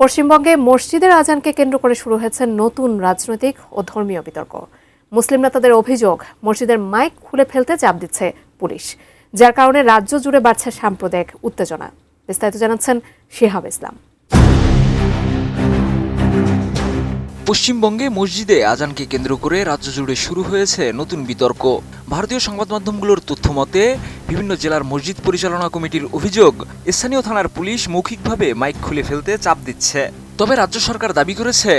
পশ্চিমবঙ্গে মসজিদের আজানকে কেন্দ্র করে শুরু হয়েছে নতুন রাজনৈতিক ও ধর্মীয় বিতর্ক। মুসলিম নেতাদের অভিযোগ, মসজিদের মাইক খুলে ফেলতে চাপ দিচ্ছে পুলিশ, যার কারণে রাজ্য জুড়ে বাড়ছে সাম্প্রদায়িক উত্তেজনা। বিস্তারিত জানাচ্ছেন শিহাব ইসলাম। পশ্চিমবঙ্গে মসজিদে আজানকে কেন্দ্র করে রাজ্য জুড়ে শুরু হয়েছে নতুন বিতর্ক। ভারতীয় সংবাদ মাধ্যমগুলোর তথ্য মতে বিভিন্ন জেলার মসজিদ পরিচালনা কমিটির অভিযোগ, স্থানীয় থানার পুলিশ মৌখিকভাবে মাইক খুলে ফেলতে চাপ দিচ্ছে। তবে রাজ্য সরকার দাবি করেছে,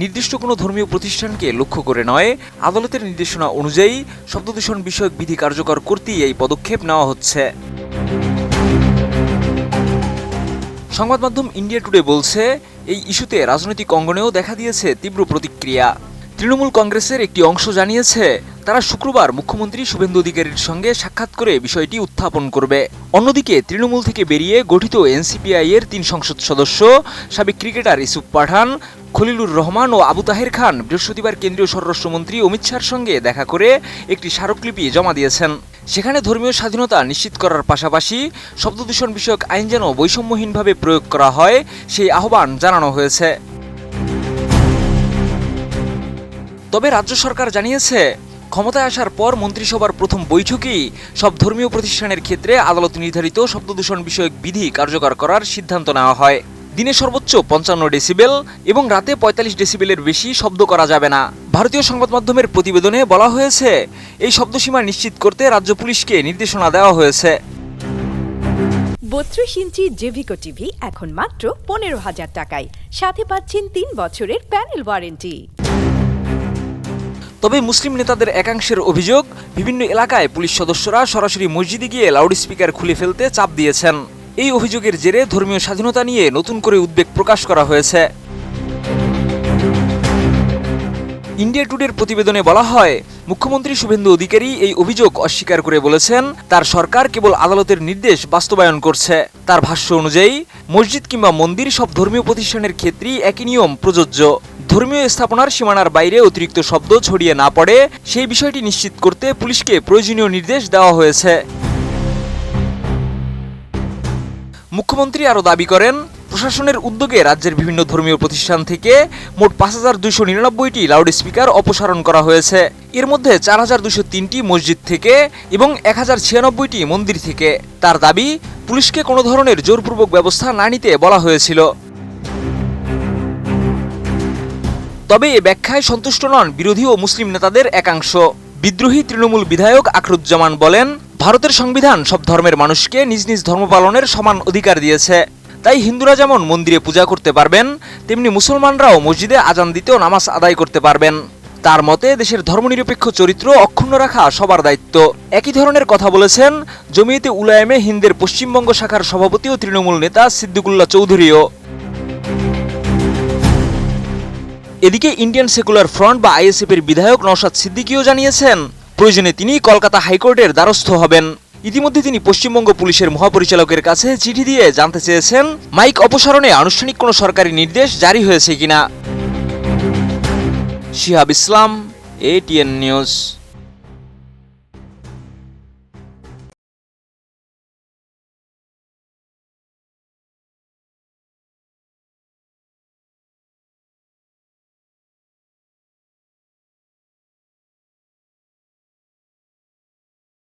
নির্দিষ্ট কোনো ধর্মীয় প্রতিষ্ঠানকে লক্ষ্য করে নয়, আদালতের নির্দেশনা অনুযায়ী শব্দদূষণ বিষয়ক বিধি কার্যকর করতেই এই পদক্ষেপ নেওয়া হচ্ছে। সংবাদ মাধ্যম ইন্ডিয়া টুডে বলছে, এই ইস্যুতে রাজনৈতিক অঙ্গনেও দেখা দিয়েছে তীব্র প্রতিক্রিয়া। তৃণমূল কংগ্রেসের একটি অংশ জানিয়েছে, তারা শুক্রবার মুখ্যমন্ত্রী শুভেন্দু অধিকারীর সঙ্গে সাক্ষাৎ করে বিষয়টি উত্থাপন করবে। অন্যদিকে তৃণমূল থেকে বেরিয়ে গঠিত এনসিপিআই এর 3 সংসদ সদস্য, সাবেক ক্রিকেটার ইউসুফ পাঠান, খলিলুর রহমান ও আবু তাহের খান বৃহস্পতিবার কেন্দ্রীয় স্বরাষ্ট্রমন্ত্রী অমিত শাহর সঙ্গে দেখা করে একটি স্মারকলিপি জমা দিয়েছেন। সেখানে ধর্মীয় স্বাধীনতা নিশ্চিত করার পাশাপাশি শব্দদূষণ বিষয়ক আইন যেন বৈষম্যহীনভাবে প্রয়োগ করা হয়, সেই আহ্বান জানানো হয়েছে। তবে রাজ্য সরকার জানিয়েছে, ক্ষমতায় আসার পর মন্ত্রিসভার প্রথম বৈঠকেই সব ধর্মীয় প্রতিষ্ঠানের ক্ষেত্রে আদালত নির্ধারিত শব্দদূষণ বিষয়ক বিধি কার্যকর করার সিদ্ধান্ত নেওয়া হয়। দিনে সর্বোচ্চ 55 ডেসিবেল এবং রাতে 45 ডেসিবেলের বেশি শব্দ করা যাবে না। ভারতীয় সংবাদ মাধ্যমের প্রতিবেদনে বলা হয়েছে, এই শব্দসীমা নিশ্চিত করতে রাজ্য পুলিশকে নির্দেশনা দেওয়া হয়েছে। 32 ইঞ্চি জেভিকো টিভি এখন মাত্র 15,000 টাকায়, সাথে পাচ্ছেন 3 বছরের প্যানেল ওয়ারেন্টি। তবে মুসলিম নেতাদের একাংশের অভিযোগ, বিভিন্ন এলাকায় পুলিশ সদস্যরা সরাসরি মসজিদে গিয়ে লাউডস্পিকার খুলে ফেলতে চাপ দিয়েছেন। এই অভিযোগের জেরে ধর্মীয় স্বাধীনতা নিয়ে নতুন করে উদ্বেগ প্রকাশ করা হয়েছে। ইন্ডিয়া টুডের প্রতিবেদনে বলা হয়, মুখ্যমন্ত্রী শুভেন্দু অধিকারী এই অভিযোগ অস্বীকার করে বলেছেন, তার সরকার কেবল আদালতের নির্দেশ বাস্তবায়ন করছে। তার ভাষ্য অনুযায়ী মসজিদ কিংবা মন্দির সব ধর্মীয় প্রতিষ্ঠানের ক্ষেত্রেই একই নিয়ম প্রযোজ্য। ধর্মীয় স্থাপনার সীমানার বাইরে অতিরিক্ত শব্দ ছড়িয়ে না পড়ে, সেই বিষয়টি নিশ্চিত করতে পুলিশকে প্রয়োজনীয় নির্দেশ দেওয়া হয়েছে। মুখ্যমন্ত্রী আরও দাবি করেন, প্রশাসনের উদ্যোগে রাজ্যের বিভিন্ন ধর্মীয় প্রতিষ্ঠান থেকে মোট 5,299টি লাউডস্পিকার অপসারণ করা হয়েছে। এর মধ্যে 4,203টি মসজিদ থেকে এবং 1,096টি মন্দির থেকে। তার দাবি, পুলিশকে কোনো ধরনের জোরপূর্বক ব্যবস্থা না নিতে বলা হয়েছিল। তবে এ ব্যাখ্যায় সন্তুষ্ট নন বিরোধী ও মুসলিম নেতাদের একাংশ। বিদ্রোহী তৃণমূল বিধায়ক আখরুজ্জামান বলেন, ভারতের সংবিধান সব ধর্মের মানুষকে নিজ নিজ ধর্ম পালনের সমান অধিকার দিয়েছে। তাই হিন্দুরা যেমন মন্দিরে পূজা করতে পারবেন, তেমনি মুসলমানরাও মসজিদে আজান দিতেও নামাজ আদায় করতে পারবেন। তার মতে, দেশের ধর্মনিরপেক্ষ চরিত্র অক্ষুণ্ণ রাখা সবার দায়িত্ব। একই ধরনের কথা বলেছেন জমিয়তে উলায়েমে হিন্দের পশ্চিমবঙ্গ শাখার সভাপতি ও তৃণমূল নেতা সিদ্দিকুল্লাহ চৌধুরীও। এদিকে ইন্ডিয়ান সেকুলার ফ্রন্ট বা আইএসএফ এর বিধায়ক নওশাদ সিদ্দিকীও জানিয়েছেন, প্রয়োজনে তিনি কলকাতা হাইকোর্টের দ্বারস্থ হবেন। ইতিমধ্যে তিনি পশ্চিমবঙ্গ পুলিশের মহাপরিচালকের কাছে চিঠি দিয়ে জানতে চেয়েছেন, মাইক অপসারণে আনুষ্ঠানিক কোনো সরকারি নির্দেশ জারি হয়েছে কিনা। শিহাব ইসলাম, ATN নিউজ।